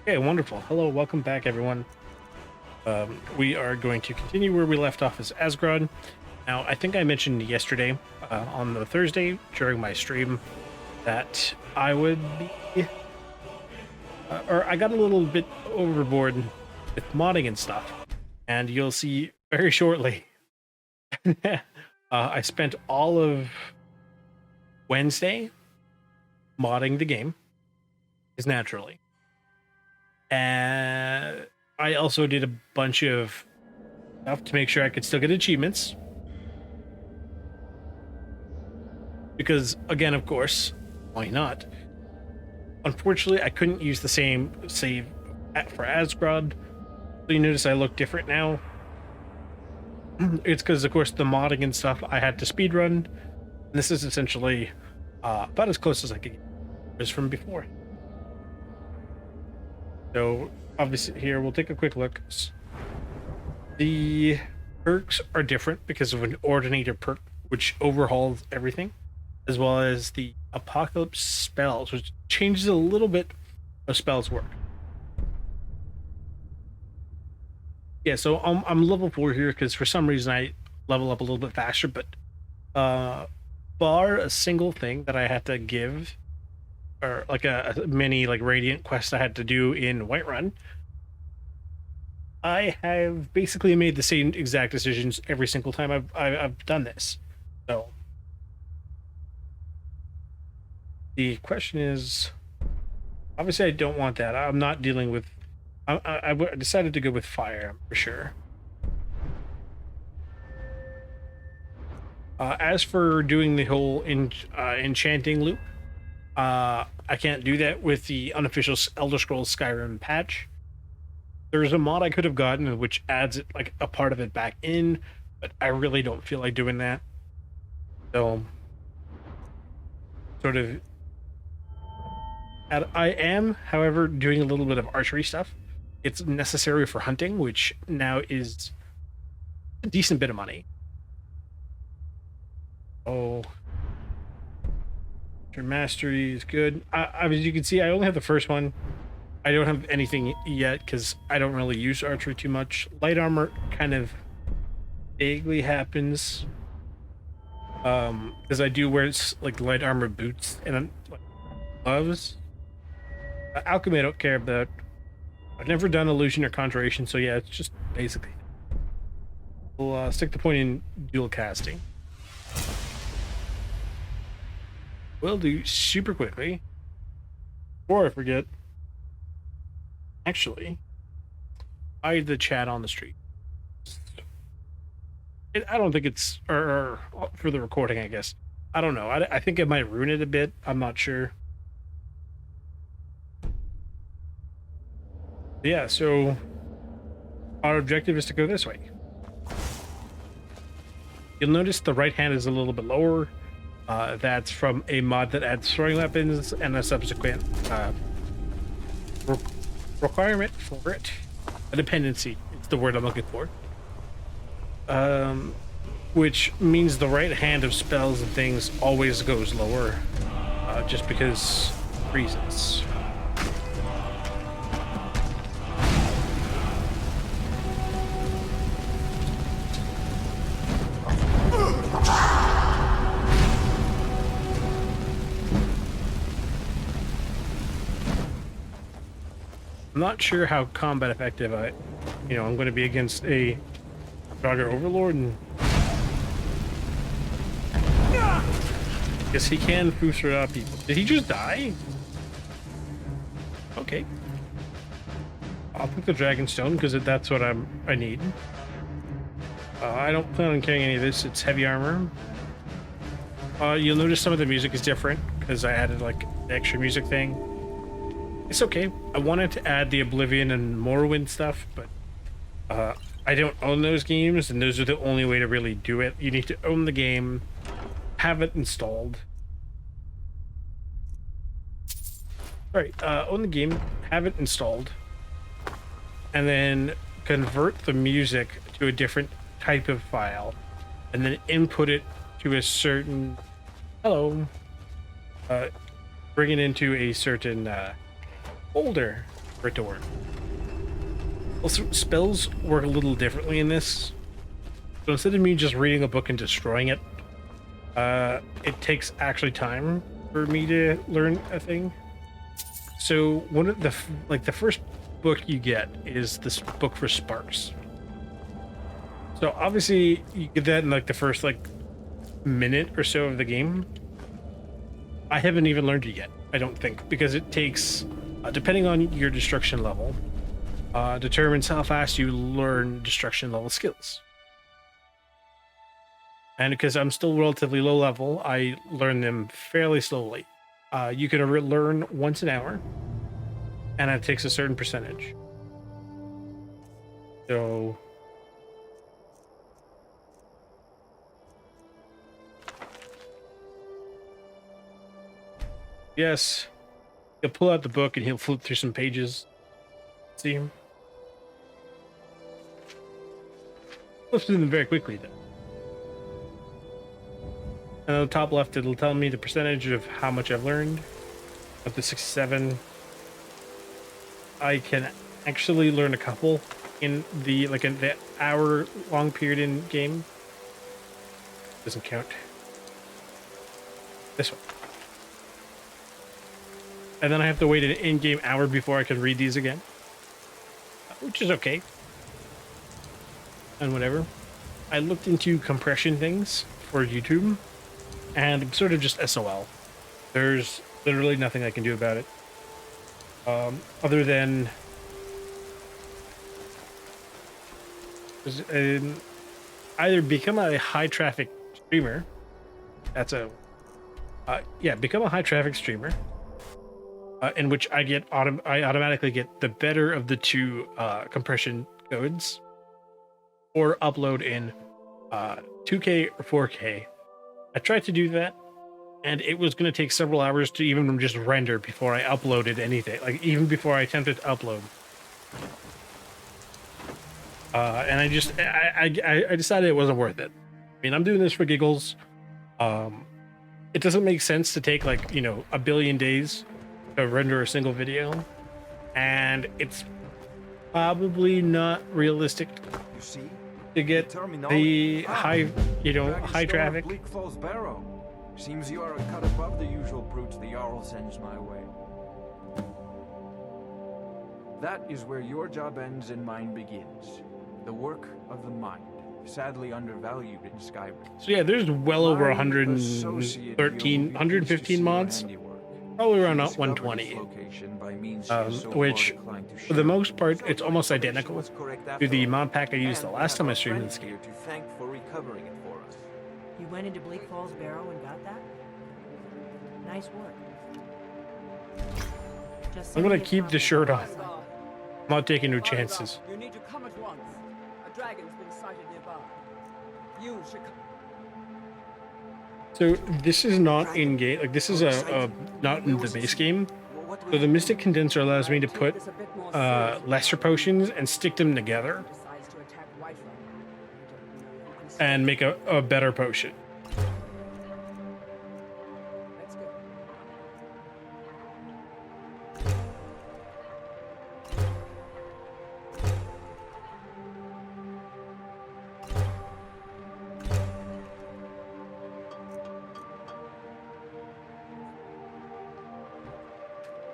Okay, wonderful. Hello, welcome back, everyone. We are going to continue where we left off as Asgrod. Now, I think I mentioned yesterday on the Thursday during my stream that I would be, or I got a little bit overboard with modding and stuff, and you'll see very shortly. I spent all of Wednesday modding the game, is naturally. And I also did a bunch of stuff to make sure I could still get achievements. Because, again, of course, why not? Unfortunately, I couldn't use the same save for Asgrod. So you notice I look different now. It's because, of course, the modding and stuff I had to speedrun. This is essentially about as close as I could get as from before. So, obviously, here we'll take a quick look. The perks are different because of an Ordinator perk, which overhauls everything, as well as the Apocalypse spells, which changes a little bit how spells work. Yeah, so I'm level 4 here because for some reason I level up a little bit faster, but bar a single thing that I had to give, or like a mini like Radiant quest I had to do in Whiterun, I have basically made the same exact decisions every single time I've done this. So the question is, obviously I don't want that. I'm not dealing with. I decided to go with fire for sure. As for doing the whole enchanting loop, I can't do that with the unofficial Elder Scrolls Skyrim patch. There's a mod I could have gotten which adds it, like a part of it back in, but I really don't feel like doing that. So, sort of, I am, however, doing a little bit of archery stuff. It's necessary for hunting, which now is a decent bit of money. Oh, your mastery is good. As you can see, I only have the first one. I don't have anything yet because I don't really use archery too much. Light armor kind of vaguely happens because I do wear like light armor boots and gloves. Alchemy I don't care about. I've never done illusion or conjuration, so yeah, it's just basically. We'll stick the point in dual casting. We'll do super quickly before I forget. Actually, hide the chat on the street. I don't think it's or for the recording, I guess. I don't know. I think it might ruin it a bit. I'm not sure. Yeah, so our objective is to go this way. You'll notice the right hand is a little bit lower. That's from a mod that adds throwing weapons and a subsequent requirement for it. A dependency, it's the word I'm looking for. Which means the right hand of spells and things always goes lower, just because reasons. I'm not sure how combat effective I'm going to be against a Draugr Overlord, and guess he can booster out people. Did he just die? Okay. I'll pick the Dragon Stone because that's what I need. I don't plan on carrying any of this. It's heavy armor. You'll notice some of the music is different because I added like the extra music thing. It's okay. I wanted to add the Oblivion and Morrowind stuff, but I don't own those games, and those are the only way to really do it. You need to own the game, have it installed. Right, own the game, have it installed, and then convert the music to a different type of file, and then input it to a certain bring it into a certain folder. for it to work. Also, spells work a little differently in this. So instead of me just reading a book and destroying it, it takes actually time for me to learn a thing. So one of the first book you get is this book for sparks. So obviously you get that in like the first like minute or so of the game. I haven't even learned it yet, I don't think, because it takes, depending on your destruction level, determines how fast you learn destruction level skills. And because I'm still relatively low level, I learn them fairly slowly. You can learn once an hour, and it takes a certain percentage. So yes, he'll pull out the book and he'll flip through some pages. See him? Flips through them very quickly, though. And on the top left, it'll tell me the percentage of how much I've learned. Up to 67. I can actually learn a couple in the hour-long period in game. Doesn't count. This one. And then I have to wait an in-game hour before I can read these again, which is okay. And whatever. I looked into compression things for YouTube, and I'm sort of just SOL. There's literally nothing I can do about it. Other than either become a high traffic streamer. That's a become a high traffic streamer, in which I automatically get the better of the two compression codes, or upload in 2K or 4K. I tried to do that, and it was going to take several hours to even just render before I uploaded anything, like even before I attempted to upload. And I decided it wasn't worth it. I mean, I'm doing this for giggles. It doesn't make sense to take like, a billion days to render a single video, and it's probably not realistic to get the high traffic. Seems you are a cut above the usual brutes the Jarl sends my way. That is where your job ends and mine begins. The work of the mind, sadly undervalued in Skyrim. So yeah, there's well over 115 mods. Probably around 120. Which, for the most part, it's almost identical to the mod pack I used the last time I streamed this game. You went into Bleak Falls Barrow and got that? Nice work. I'm gonna keep the shirt on. I'm not taking no chances. You need to come at once. A dragon's been sighted nearby. You should come. So this is not in game. Like this is not in the base game. So the Mystic Condenser allows me to put lesser potions and stick them together and make a better potion.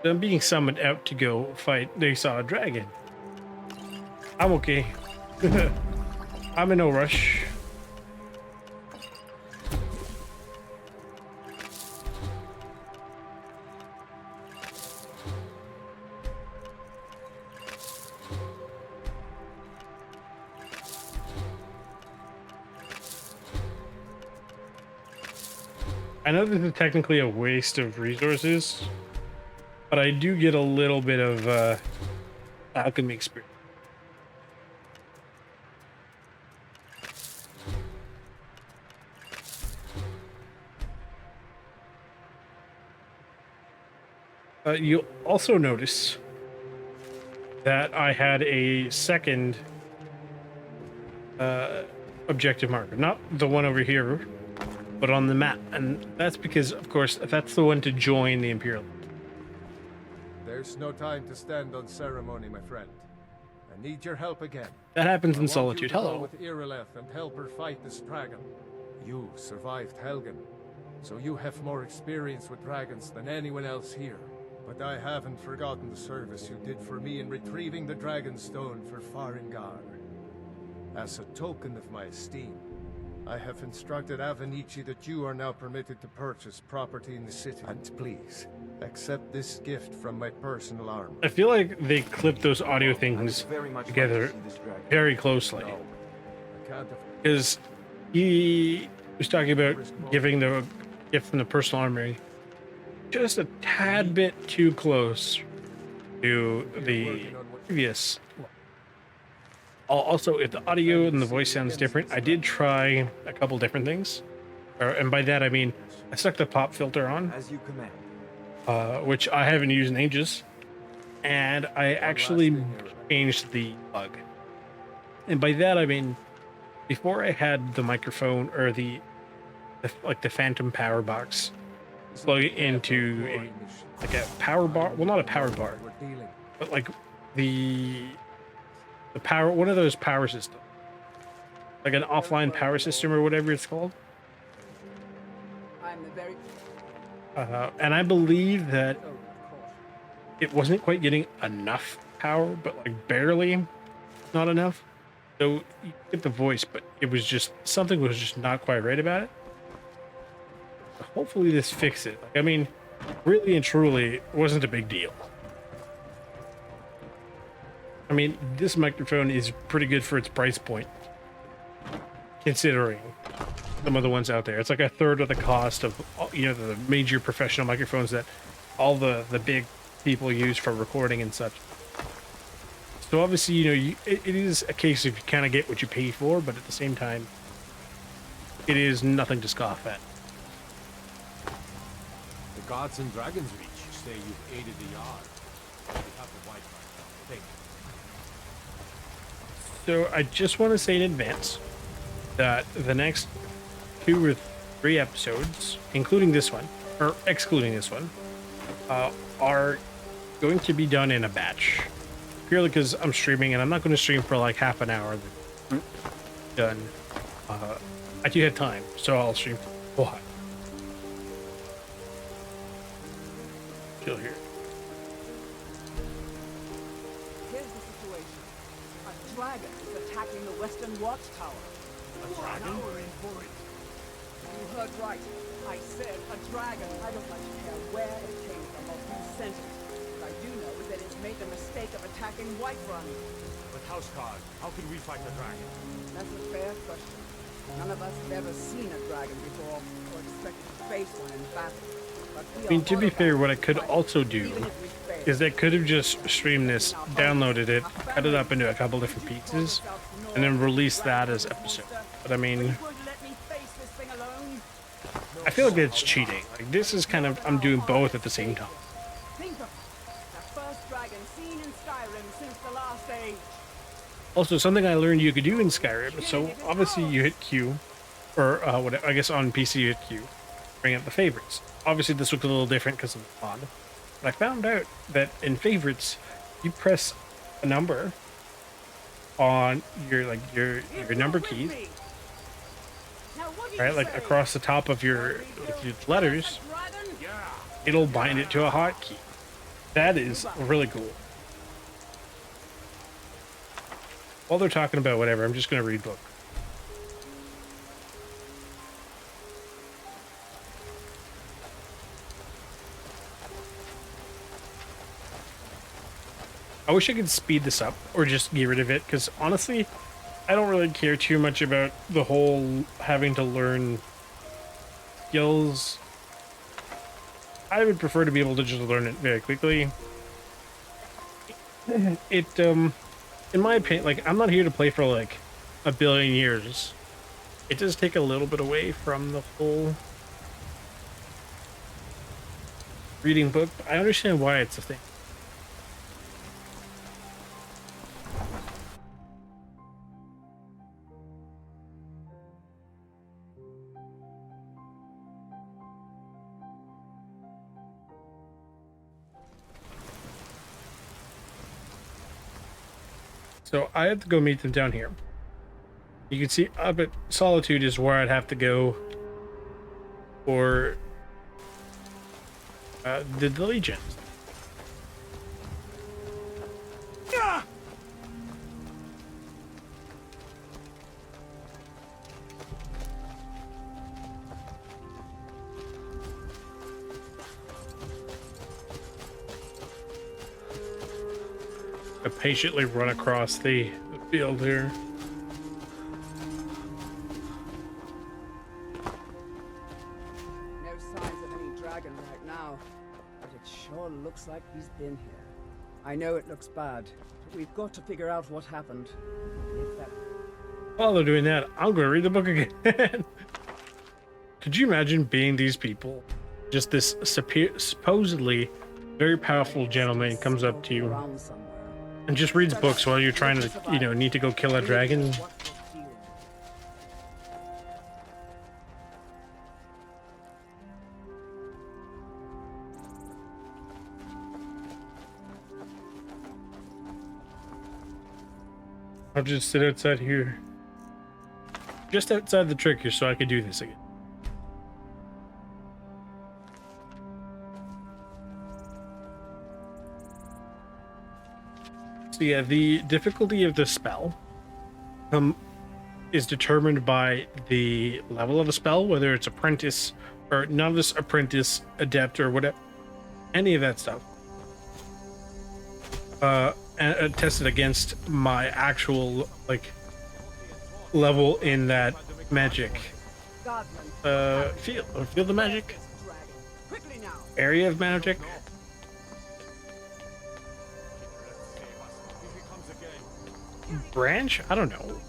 I'm being summoned out to go fight. They saw a dragon. I'm okay. I'm in no rush. I know this is technically a waste of resources, but I do get a little bit of alchemy experience. You'll also notice that I had a second objective marker, not the one over here, but on the map, and that's because, of course, that's the one to join the Imperial. There's no time to stand on ceremony, my friend. I need your help again. That happens I in want you Solitude. to go Hello. with Irileth and help her fight this dragon. You survived Helgen, so you have more experience with dragons than anyone else here. But I haven't forgotten the service you did for me in retrieving the Dragonstone for Farengar. As a token of my esteem, I have instructed Avenici that you are now permitted to purchase property in the city. And please, accept this gift from my personal armor. I feel like they clipped those audio things Very much together like to see this dragon. very closely. No, I can't afford. Because he was talking about giving the gift from the personal armory just a tad bit too close to the previous. Also, if the audio and the voice sounds different, I did try a couple different things. And by that, I mean, I stuck the pop filter on, As you command. which I haven't used in ages. And I actually changed the plug. And by that, I mean, before I had the microphone or the phantom power box plug it into like a power bar. Well, not a power bar, but like the power, one of those power systems, like an offline power system or whatever it's called. I'm the very... And I believe that Oh, of course. it wasn't quite getting enough power, but like barely not enough. So you get the voice, but it was just, something was just not quite right about it. Hopefully this fixes it. Like, I mean, really and truly, it wasn't a big deal. I mean, this microphone is pretty good for its price point, considering some of the ones out there. It's like a third of the cost of, you know, the major professional microphones that all the big people use for recording and such. So obviously, you know, it is a case of you kind of get what you pay for, but at the same time, it is nothing to scoff at. The gods and dragons reach. You say you've aided the yard. You have the white man. Think. So I just want to say in advance that the next 2 or 3 episodes, including this one, or excluding this one, are going to be done in a batch. Purely because I'm streaming, and I'm not going to stream for like half an hour. Done. I do have time, so I'll stream for a while. Chill here. Here's the situation. A dragon is attacking the western watchtower. A dragon? Now we're in for it. You heard right. I said a dragon. I don't much care where it came from or who sent it. What I do know is that it's made the mistake of attacking Whiterun. But Houseguard, how can we fight the dragon? That's a fair question. None of us have ever seen a dragon before or expected to face one in battle. But we I mean, to are be fair, what I horrified could to fight, also do even if we fail. is I could have just streamed this, downloaded it, cut it up into a couple different pieces, and then release that as episode. But I mean, Would let me face this thing alone? I feel like it's cheating. Like, this is kind of, I'm doing both at the same time. Think of it. The first dragon seen in Skyrim since the last age. Also, something I learned you could do in Skyrim. So obviously you hit Q, or what I guess on PC you hit Q, bring up the favorites. Obviously this looks a little different because of the mod. But I found out that in favorites, you press a number on your number keys, right? Like across the top of your letters, it'll bind it to a hotkey. That is really cool. While they're talking about whatever, I'm just going to read book. I wish I could speed this up or just get rid of it, because honestly, I don't really care too much about the whole having to learn skills. I would prefer to be able to just learn it very quickly. In my opinion, like, I'm not here to play for like a billion years. It does take a little bit away from the whole reading book, but I understand why it's a thing. So I have to go meet them down here. You can see up at Solitude is where I'd have to go for the Legions. I patiently run across the field here. No signs of any dragon right now, but it sure looks like he's been here. I know it looks bad, but we've got to figure out what happened. If that... While they're doing that, I'm going to read the book again. Could you imagine being these people? Just this supposedly very powerful gentleman comes up to you around somewhere. and just reads books while you're trying to, you know, need to go kill a dragon. I'll just sit outside here. Just outside the trick here so I can do this again. So yeah, the difficulty of the spell is determined by the level of a spell, whether it's apprentice or novice, apprentice, adept, or whatever, any of that stuff. And tested against my actual like level in that magic field of magic, area of magic. Branch? I don't know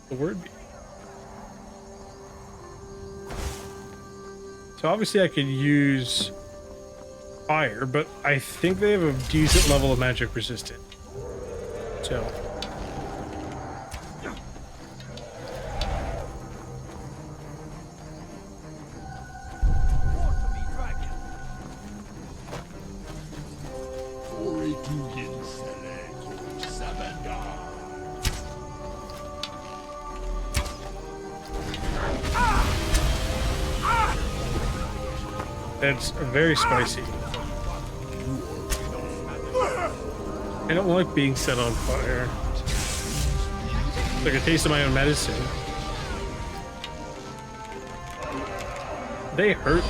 the word be. So obviously I could use fire, but I think they have a decent level of magic resistance. So that's very spicy. I don't like being set on fire. It's like a taste of my own medicine. They hurt.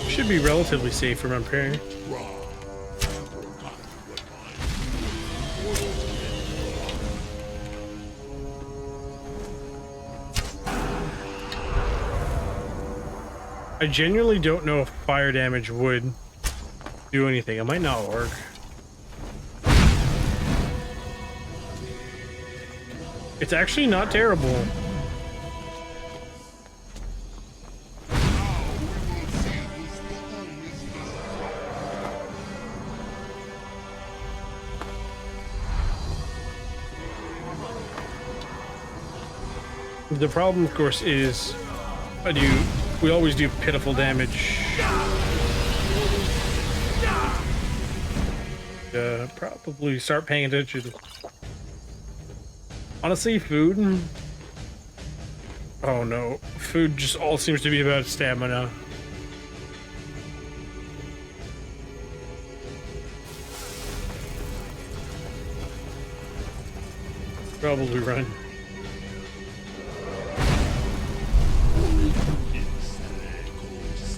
Should be relatively safe from up here. I genuinely don't know if fire damage would do anything. It might not work. It's actually not terrible. The problem, of course, is we always do pitiful damage. Probably start paying attention. Honestly, food. Oh no, food just all seems to be about stamina. Probably run.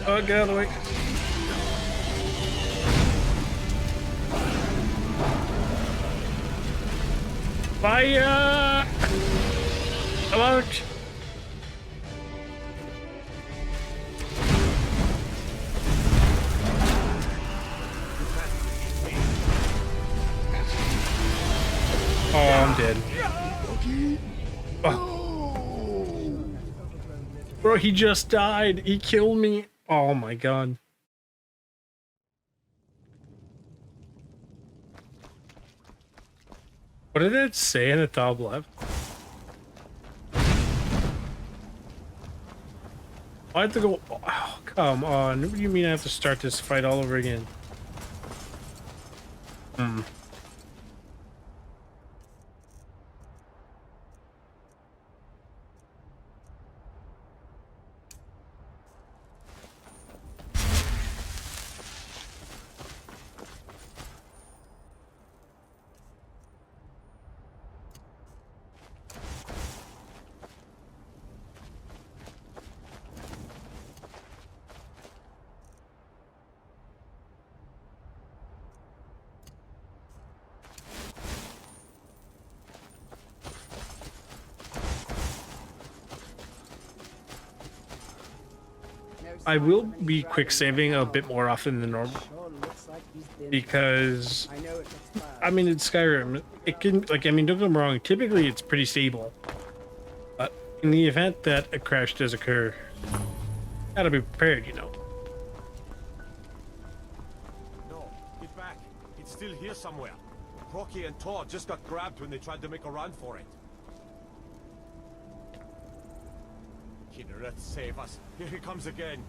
Oh, get out of the way. Fire! Alert! Oh. Bro, he just died. He killed me. Oh my god. What did it say in the top left? I have to go. Oh, come on. What do you mean I have to start this fight all over again? I will be quick saving a bit more often than normal Sure looks like he's been here. because I know it looks bad. I mean it's Skyrim. It can like I mean don't get me wrong. Typically it's pretty stable, but in the event that a crash does occur, gotta be prepared. You know. No, get back. It's still here somewhere. Rocky and Todd just got grabbed when they tried to make a run for it. Kinneret, save us. Here he comes again.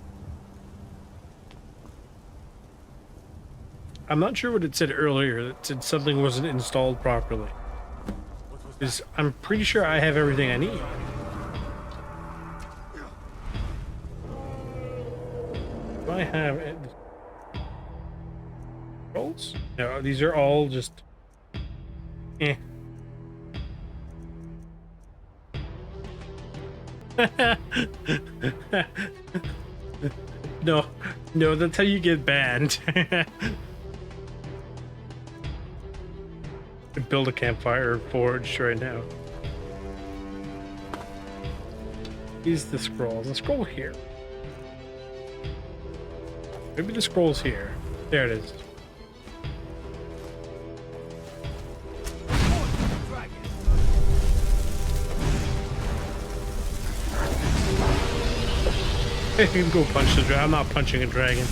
I'm not sure what it said earlier. That said something wasn't installed properly. What was that? Because I'm pretty sure I have everything I need. Do I have it? Rolls? No, these are all just. Eh. No, that's how you get banned. Build a campfire forge right now. Use the scrolls. The scroll here. Maybe the scroll's here. There it is. I can go punch the dragon. I'm not punching a dragon.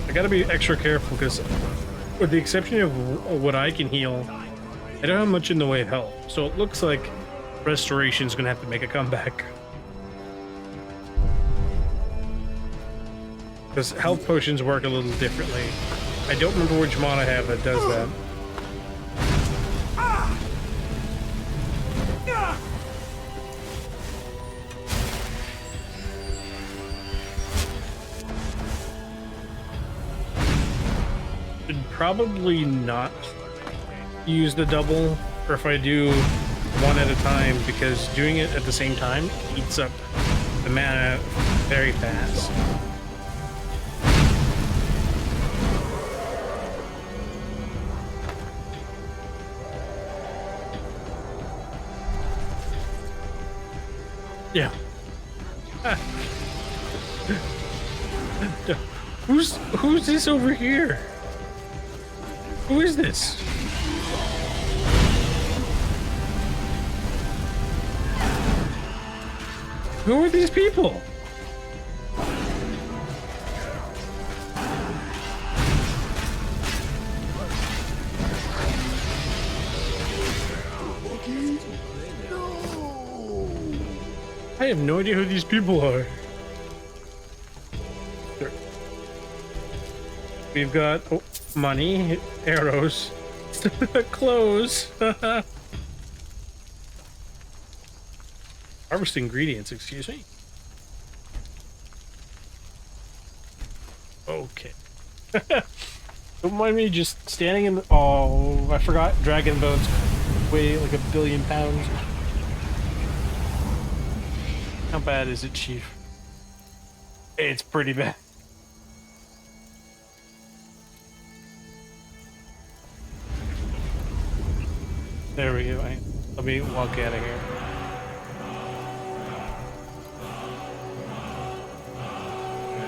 I gotta be extra careful because, with the exception of what I can heal, I don't have much in the way of health. So it looks like restoration's gonna have to make a comeback. Because health potions work a little differently. I don't remember which mod I have that does that. Should probably not use the double, or if I do one at a time, because doing it at the same time eats up the mana very fast. Yeah. Who's this over here? Who is this? Who are these people? I have no idea who these people are. Sure. We've got money, arrows, clothes. Harvest ingredients, excuse me. Okay. Don't mind me just standing in the... Oh, I forgot dragon bones weigh like 1 billion pounds. How bad is it, Chief? It's pretty bad. There we go. Let me walk out of here.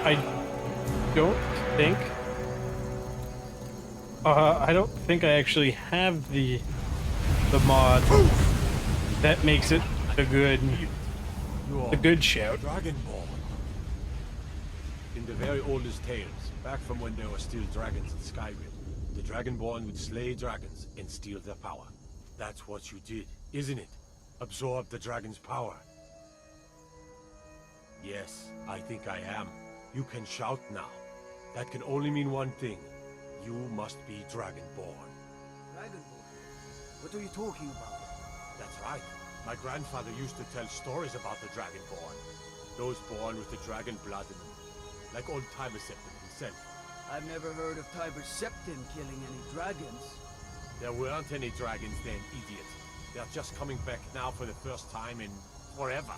I don't think. I don't think I actually have the mod that makes it the good shout. Dragonborn. In the very oldest tales, back from when there were still dragons in Skyrim, the Dragonborn would slay dragons and steal their power. That's what you did, isn't it? Absorb the dragon's power. Yes, I think I am. You can shout now. That can only mean one thing. You must be Dragonborn. Dragonborn? What are you talking about? That's right. My grandfather used to tell stories about the Dragonborn. Those born with the dragon blood in them. Like old Tiber Septim himself. I've never heard of Tiber Septim killing any dragons. There weren't any dragons then, idiot. They're just coming back now for the first time in forever.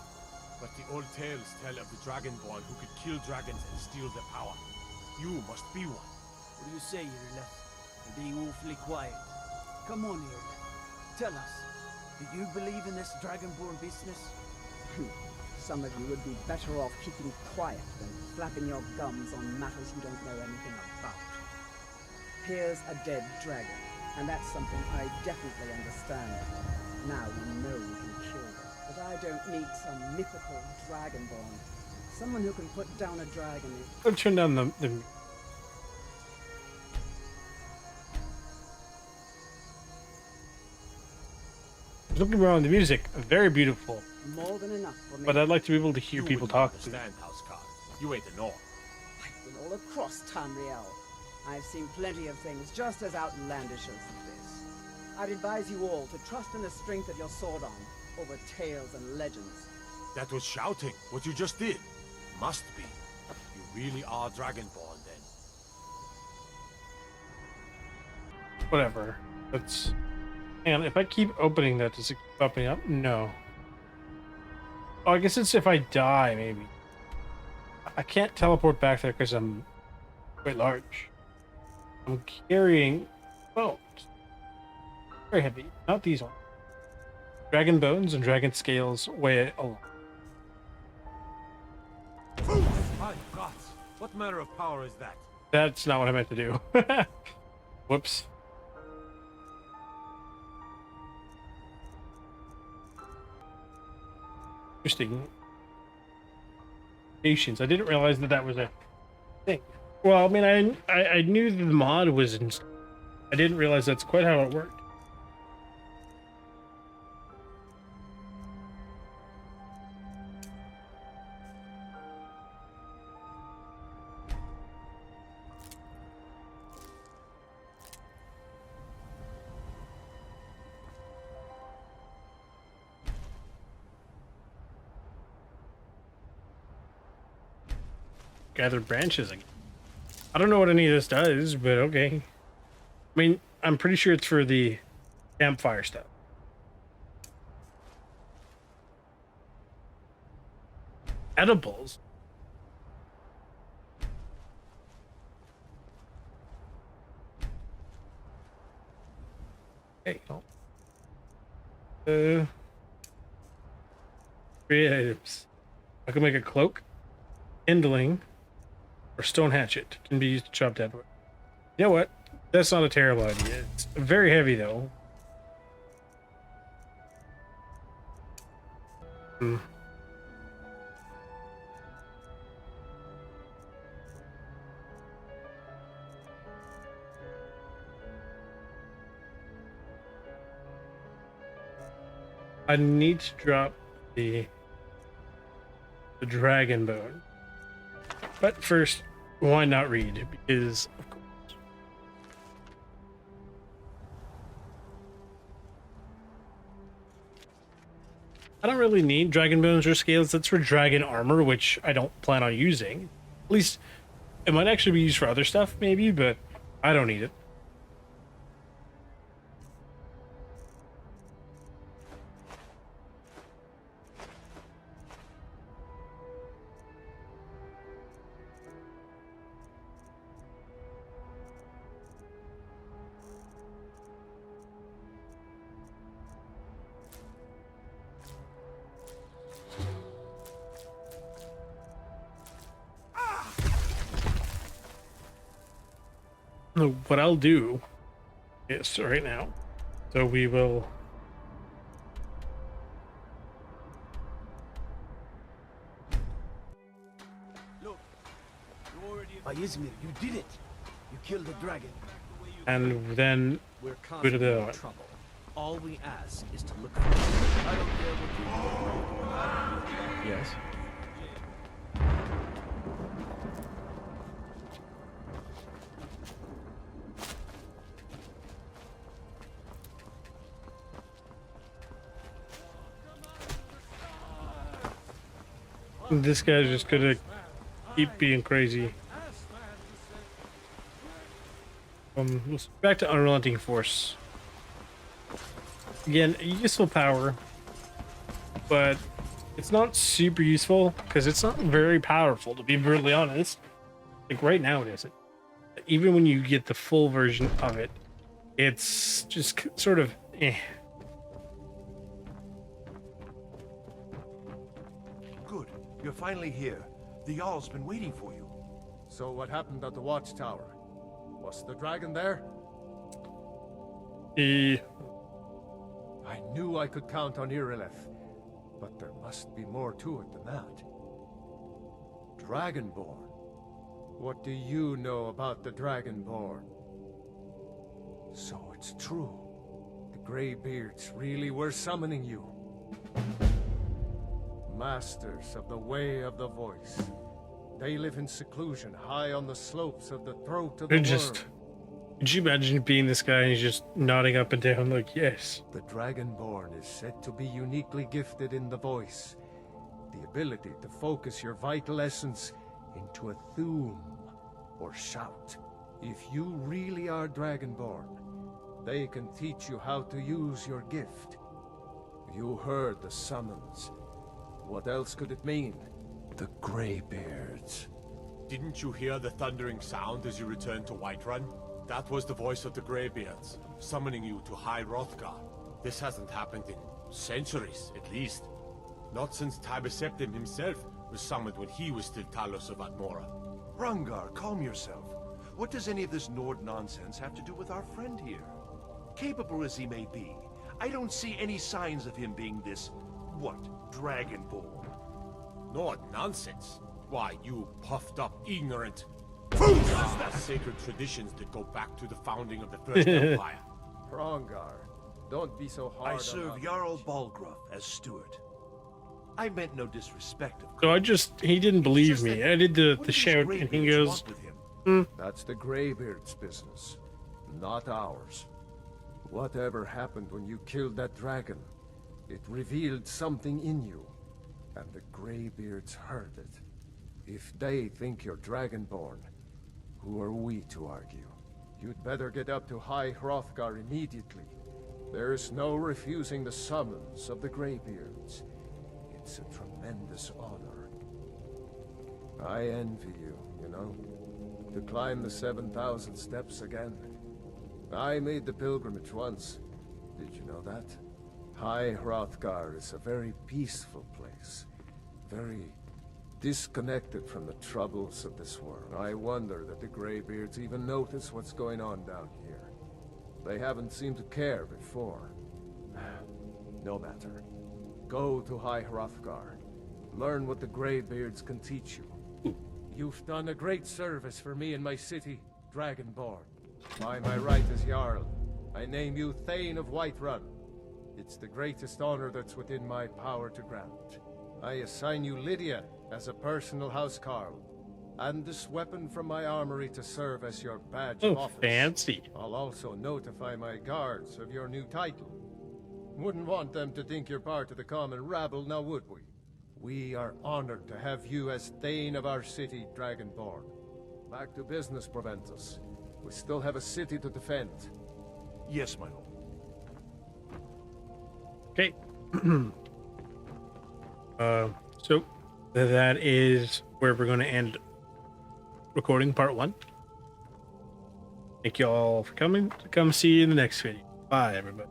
But the old tales tell of the Dragonborn who could kill dragons and steal their power. You must be one. What do you say, Irla? You're being awfully quiet. Come on, Irla. Tell us. Do you believe in this Dragonborn business? Some of you would be better off keeping quiet than flapping your gums on matters you don't know anything about. Here's a dead dragon, and that's something I definitely understand. Now we know we can kill them, but I don't need some mythical Dragonborn. Someone who can put down a dragon is... I'll turn down the Don't get me wrong, the music very beautiful, more than enough for me. but I'd like to be able to hear people talk. Understand, Asgrod. You ain't a North. I've been all across Tamriel. I've seen plenty of things just as outlandish as this. I'd advise you all to trust in the strength of your sword arm over tales and legends. That was shouting, what you just did. Must be. You really are Dragonborn, then. Whatever. Let's. And if I keep opening that, does it keep popping up? No. Oh, I guess it's if I die, maybe. I can't teleport back there because I'm quite large. I'm carrying bones. Very heavy. Not these ones. Dragon bones and dragon scales weigh a lot. My gods, what manner of power is that? That's not what I meant to do. Whoops. Interesting. Patience. I didn't realize that that was a thing. Well, I mean, I knew the mod was in. I didn't realize that's quite how it worked. Gather branches again. I don't know what any of this does, but okay. I mean, I'm pretty sure it's for the campfire stuff. Edibles. Okay. Three items. I can make a cloak, kindling, or stone hatchet. Can be used to chop dead wood. You know what? That's not a terrible idea. It's very heavy though. I need to drop the dragon bone. But first, why not read? Because, of course. I don't really need dragon bones or scales. That's for dragon armor, which I don't plan on using. At least, it might actually be used for other stuff, maybe, but I don't need it. what I'll do is right now. So we will. Look, Ismir, you did it. You killed the dragon. And then We're go to the other constantly in one. trouble. All we ask is to look for it. I don't care what you do. Yes? This guy's just gonna keep being crazy. Back to Unrelenting Force. Again, a useful power, but it's not super useful because it's not very powerful, to be brutally honest. Like right now, it isn't. Even when you get the full version of it, it's just sort of eh. Good. You're finally here. The Jarl's been waiting for you. So what happened at the watchtower? Was the dragon there? I knew I could count on Irileth, but there must be more to it than that. Dragonborn. What do you know about the Dragonborn? So it's true. The Greybeards really were summoning you. Masters of the Way of the Voice. They live in seclusion high on the slopes of the throat of the world. Could you imagine being this guy and he's just nodding up and down like, yes. The Dragonborn is said to be uniquely gifted in the voice. The ability to focus your vital essence into a thum, or shout. If you really are Dragonborn, they can teach you how to use your gift. You heard the summons. What else could it mean? The Greybeards. Didn't you hear the thundering sound as you returned to Whiterun? That was the voice of the Greybeards, summoning you to High Hrothgar. This hasn't happened in centuries, at least. Not since Tiber Septim himself was summoned when he was still Talos of Atmora. Rungar, calm yourself. What does any of this Nord nonsense have to do with our friend here? Capable as he may be, I don't see any signs of him being this, Dragonborn. Nord nonsense? Why, you puffed up, ignorant... Are sacred traditions that go back to the founding of the First Empire. Hrongar, don't be so hard I on serve us. Jarl Balgruuf as steward. I meant no disrespect, of course. So he didn't believe Just me. that- I did the what do these shout and he Greybeards goes, want with him? That's the Greybeards' business, not ours. Whatever happened when you killed that dragon, it revealed something in you, and the Greybeards heard it. If they think you're Dragonborn, who are we to argue? You'd better get up to High Hrothgar immediately. There's no refusing the summons of the Greybeards. It's a tremendous honor. I envy you, you know? To climb the 7,000 steps again. I made the pilgrimage once. Did you know that? High Hrothgar is a very peaceful place. Very disconnected from the troubles of this world. I wonder that the Greybeards even notice what's going on down here. They haven't seemed to care before. No matter. Go to High Hrothgar. Learn what the Greybeards can teach you. You've done a great service for me and my city, Dragonborn. By my right as Jarl, I name you Thane of Whiterun. It's the greatest honor that's within my power to grant. I assign you Lydia as a personal housecarl, and this weapon from my armory to serve as your badge of oh, office. fancy. I'll also notify my guards of your new title. Wouldn't want them to think you're part of the common rabble, now would we? We are honored to have you as Thane of our city, Dragonborn. Back to business, Proventus. We still have a city to defend. Yes, my lord. Okay. So that is where we're going to end recording part 1. Thank you all for coming. Come see you in the next video. Bye, everybody.